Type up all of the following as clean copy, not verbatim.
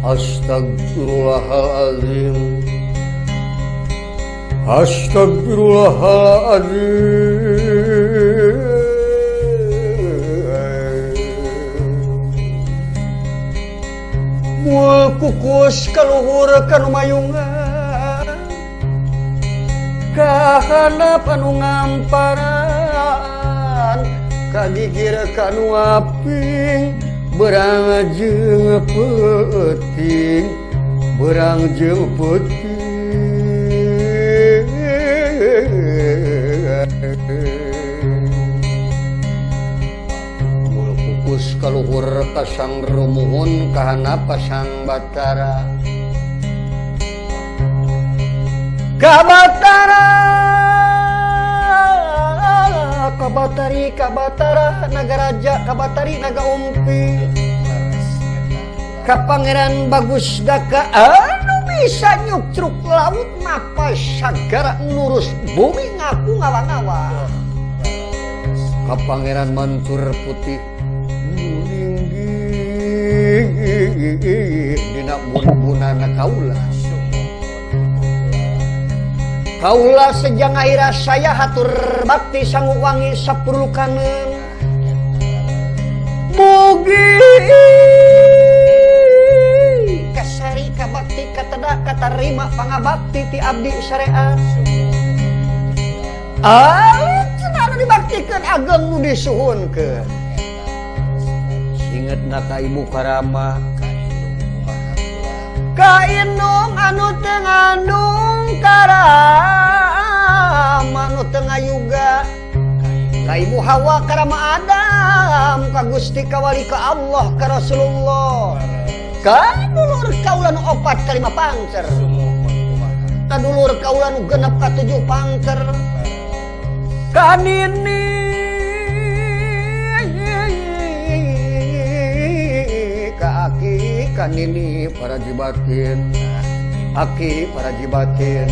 Astagfirullahalazim. Astagfirullahalazim. Astagfirullahalazim. Moal kukus kaluhur kanu mayungan, kahandap anu ngamparan, kagigir kanu aping, berang jeung peuting, berang jeung peuting. Moal kukus kaluhur ka Sang Rumuhun, kahandap ka Sang Batara. Kabatari Kabatara Nagaraja, Kabatari Naga Umpi, ka Pangeran Bagus Daka anu bisa nyukruk laut napa sagara nurus bumi ngaku ngawa-ngawa, ka Pangeran Mansur Putih dina bun-bunana kaula. Kaula sejang akhirah saya hatur bakti sanggup wangi sapulukaneun, mugi kasari kabakti kateda katarima pangabakti ti abdi sareat. Cenah dibaktikeun ageng nu disuhunkeun. Singetna ka Ibu Karama, ka indung anu teu ngandung Karama anu teu ngayuga, ka Ibu Hawa Karama Adam, ka Gusti Kawali ka Allah ka Rasulullah, ka dulur kaula nu 4 ka 5 pancer, ka dulur kaula nu 6 ka 7 pancer, ka nini ka aki ka nini para jibatin, aki para jibatin,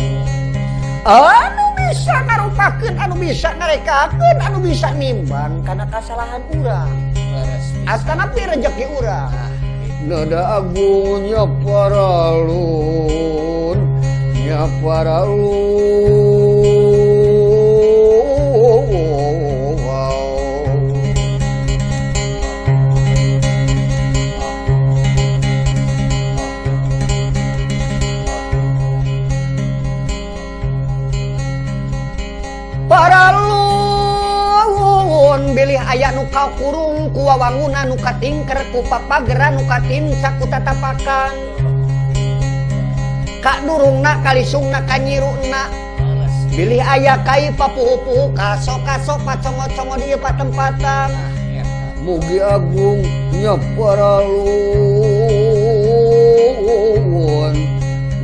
anu bisa ngarupakeun, anu bisa ngarekakeun, anu bisa nimbang kana kasalahan urang, atanapi rejeki urang. Nada agung nya paralun, nya paralun. Paralun bilih aya nu kakurung ku wawangunan nu katingker ku papageran nu katinca ku tatapakan, ka durungna kalisungna kanyiruna bilih aya kai papuhu-puhu kaso-kaso pacongo-congo di patempatan. Mugi agung nya paralun,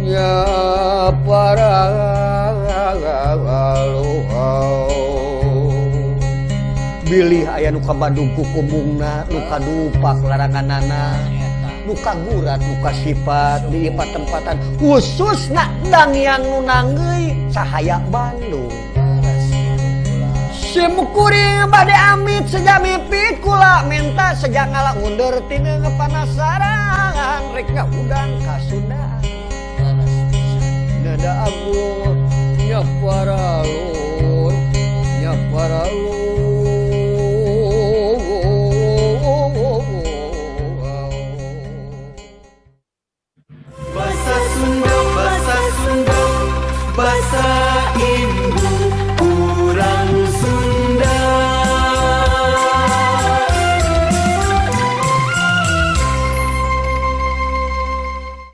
nya paralun. Bilih aya nu kabadung ku kumbungna, nu kadupak laranganana, nu kagurat, nu kasifat di patempatan, khususna dang yang nu nanggeuy cahaya Bandung. Simukuring bade amit seja mimpi kula menta seja ngala mundur tina ngepanasaran rek ngaudang ka Sunda. Nada agung nya paralun, nya paralun.